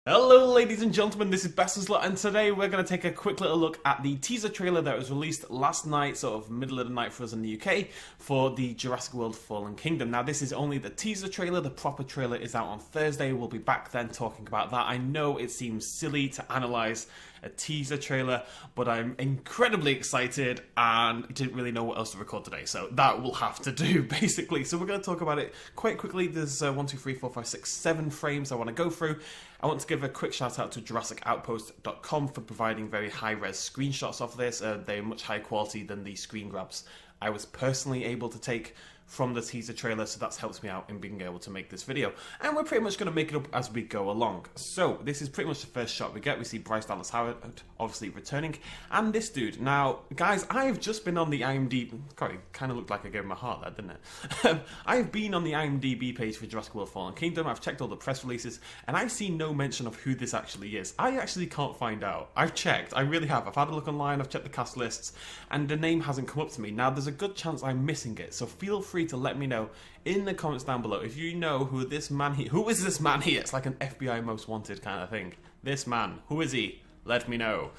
Hello ladies and gentlemen, this is Besserslut, and today we're going to take a quick little look at the teaser trailer that was released last night, sort of middle of the night for us in the UK, for the Jurassic World Fallen Kingdom. Now this is only the teaser trailer, the proper trailer is out on Thursday, we'll be back then talking about that. I know it seems silly to analyse a teaser trailer, but I'm incredibly excited and didn't really know what else to record today, so that will have to do basically. So we're going to talk about it quite quickly. There's 1, 2, 3, 4, 5, 6, 7 frames I want to go through. I want to give a quick shout out to JurassicOutpost.com for providing very high-res screenshots of this. They're much higher quality than the screen grabs I was personally able to take from the teaser trailer, so that's helped me out in being able to make this video. And we're pretty much going to make it up as we go along. So this is pretty much the first shot we get. We see Bryce Dallas Howard obviously returning, and this dude. Now, guys, I've just been on the IMDb. God, it kind of looked like I gave him a heart there, didn't it? I've been on the IMDb page for Jurassic World Fallen Kingdom. I've checked all the press releases, and I've seen no mention of who this actually is. I actually can't find out. I've checked. I really have. I've had a look online. I've checked the cast lists, and the name hasn't come up to me. Now, there's a good chance I'm missing it, so feel free to let me know in the comments down below if you know who this man here. Who is this man here? It's like an FBI Most Wanted kind of thing. This man, who is he? Let me know.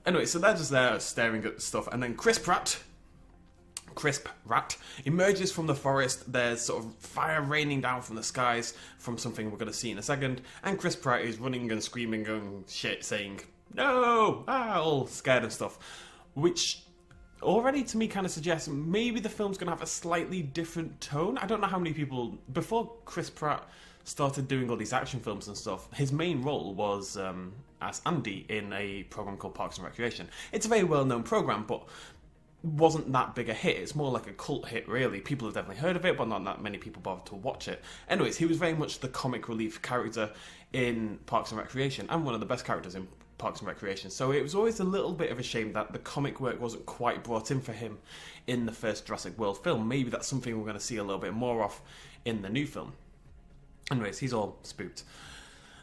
Anyway, so they're just there staring at stuff, and then Crisp Rat emerges from the forest. There's sort of fire raining down from the skies from something we're going to see in a second, and Crisp Rat is running and screaming and shit, saying no, all scared and stuff, which already to me kind of suggests maybe the film's going to have a slightly different tone. I don't know how many people, before Chris Pratt started doing all these action films and stuff, his main role was as Andy in a program called Parks and Recreation. It's a very well-known program, but wasn't that big a hit. It's more like a cult hit, really. People have definitely heard of it, but not that many people bothered to watch it. Anyways, he was very much the comic relief character in Parks and Recreation, and one of the best characters in Parks and Recreation, so it was always a little bit of a shame that the comic work wasn't quite brought in for him in the first Jurassic World film. Maybe that's something we're going to see a little bit more of in the new film. Anyways, he's all spooked.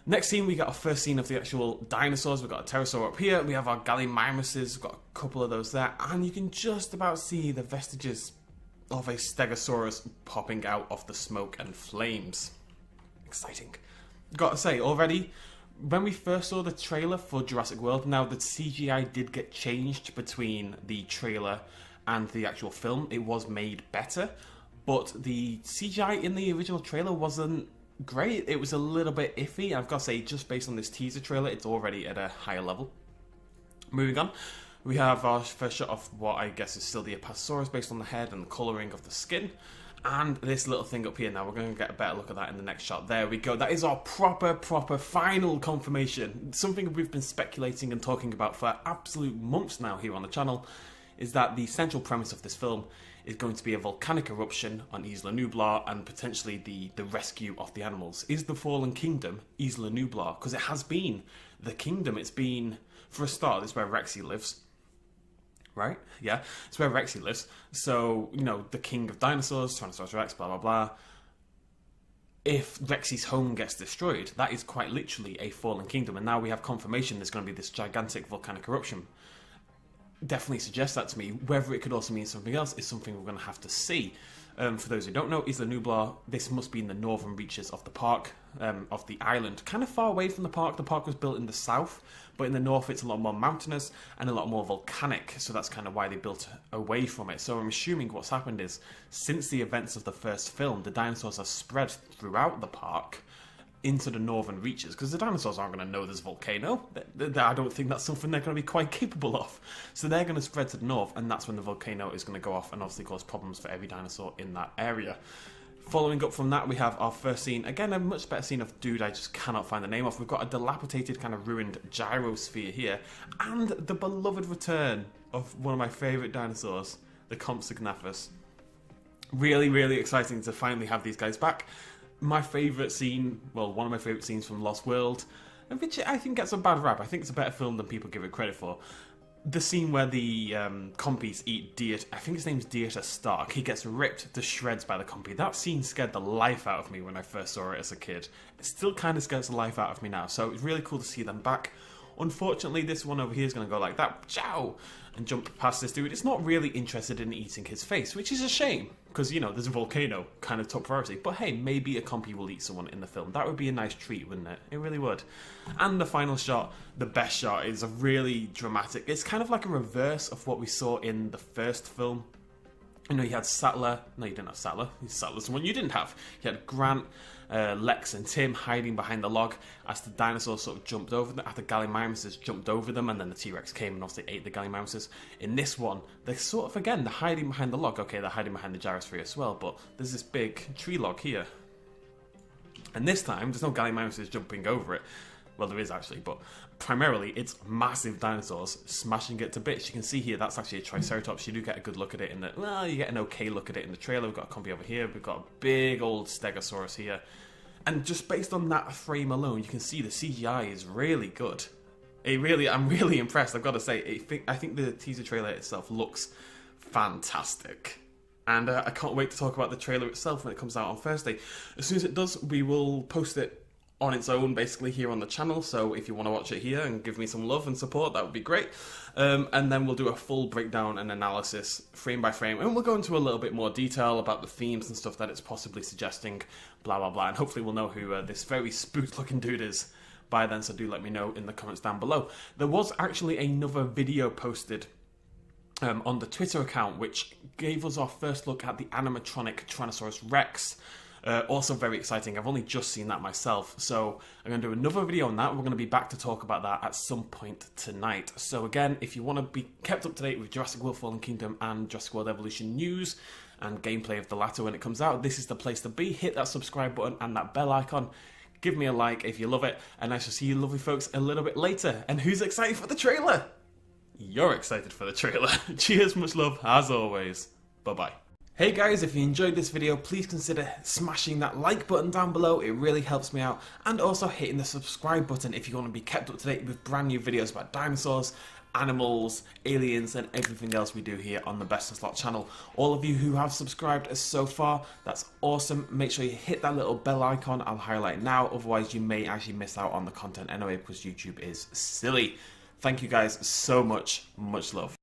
Next scene, we got our first scene of the actual dinosaurs. We've got a pterosaur up here, we have our gallimimuses, we've got a couple of those there, and you can just about see the vestiges of a stegosaurus popping out of the smoke and flames. Exciting. Gotta say, already, when we first saw the trailer for Jurassic World, now the CGI did get changed between the trailer and the actual film. It was made better, but the CGI in the original trailer wasn't great. It was a little bit iffy. I've got to say, just based on this teaser trailer, it's already at a higher level. Moving on, we have our first shot of what I guess is still the Apatosaurus based on the head and the colouring of the skin. And this little thing up here. Now we're going to get a better look at that in the next shot. There we go. That is our proper final confirmation. Something we've been speculating and talking about for absolute months now here on the channel is that the central premise of this film is going to be a volcanic eruption on Isla Nublar and potentially the rescue of the animals. Is the Fallen Kingdom Isla Nublar? Because it has been the kingdom. It's been, for a start, it's where Rexy lives. Right? Yeah. It's where Rexy lives. So, you know, the king of dinosaurs, Tyrannosaurus Rex, blah, blah, blah. If Rexy's home gets destroyed, that is quite literally a fallen kingdom. And now we have confirmation there's going to be this gigantic volcanic eruption. Definitely suggests that to me. Whether it could also mean something else is something we're going to have to see. For those who don't know, Isla Nublar, this must be in the northern reaches of the park, of the island. Kind of far away from the park. The park was built in the south, but in the north it's a lot more mountainous and a lot more volcanic, so that's kind of why they built away from it. So I'm assuming what's happened is, since the events of the first film, the dinosaurs have spread throughout the park into the northern reaches, because the dinosaurs aren't going to know there's a volcano. I don't think that's something they're going to be quite capable of. So they're going to spread to the north, and that's when the volcano is going to go off and obviously cause problems for every dinosaur in that area. Following up from that, we have our first scene. Again, a much better scene of dude I just cannot find the name of. We've got a dilapidated, kind of ruined gyrosphere here, and the beloved return of one of my favourite dinosaurs, the Compsognathus. Really, really exciting to finally have these guys back. My favourite scene, well, one of my favourite scenes from Lost World, which I think gets a bad rap. I think it's a better film than people give it credit for. The scene where the compies eat Dieter, I think his name's Dieter Stark. He gets ripped to shreds by the compy. That scene scared the life out of me when I first saw it as a kid. It still kind of scares the life out of me now. So it's really cool to see them back. Unfortunately, this one over here is going to go like that, chow, and jump past this dude. It's not really interested in eating his face, which is a shame, because, you know, there's a volcano kind of top priority. But hey, maybe a compy will eat someone in the film. That would be a nice treat, wouldn't it? It really would. And the final shot, the best shot, is a really dramatic. It's kind of like a reverse of what we saw in the first film. You know, you had Sattler. No, you didn't have Sattler. Sattler's the one you didn't have. You had Grant, Lex, and Tim hiding behind the log as the dinosaurs sort of jumped over them, after Gallimimuses jumped over them, and then the T-Rex came and obviously ate the Gallimimuses. In this one, they're sort of, again, they're hiding behind the log. Okay, they're hiding behind the gyrosphere as well, but there's this big tree log here. And this time, there's no Gallimimuses jumping over it. Well, there is actually, but primarily it's massive dinosaurs smashing it to bits. You can see here that's actually a Triceratops. You do get a good look at it in the, well, you get an okay look at it in the trailer. We've got a compy over here. We've got a big old Stegosaurus here. And just based on that frame alone, you can see the CGI is really good. I'm really impressed, I've got to say. I think the teaser trailer itself looks fantastic. And I can't wait to talk about the trailer itself when it comes out on Thursday. As soon as it does, we will post it on its own, basically, here on the channel. So if you want to watch it here and give me some love and support, that would be great. And then we'll do a full breakdown and analysis, frame by frame, and we'll go into a little bit more detail about the themes and stuff that it's possibly suggesting, blah, blah, blah. And hopefully we'll know who this very spooked-looking dude is by then, so do let me know in the comments down below. There was actually another video posted on the Twitter account, which gave us our first look at the animatronic Tyrannosaurus Rex. Also very exciting. I've only just seen that myself, so I'm going to do another video on that. We're going to be back to talk about that at some point tonight. So again, if you want to be kept up to date with Jurassic World Fallen Kingdom and Jurassic World Evolution news and gameplay of the latter when it comes out, this is the place to be. Hit that subscribe button and that bell icon. Give me a like if you love it, and I shall see you lovely folks a little bit later. And who's excited for the trailer? You're excited for the trailer. Cheers, much love, as always. Bye-bye. Hey guys, if you enjoyed this video, please consider smashing that like button down below. It really helps me out. And also hitting the subscribe button if you want to be kept up to date with brand new videos about dinosaurs, animals, aliens, and everything else we do here on the Best of Slot channel. All of you who have subscribed so far, that's awesome. Make sure you hit that little bell icon. I'll highlight it now, otherwise you may actually miss out on the content anyway, because YouTube is silly. Thank you guys so much. Much love.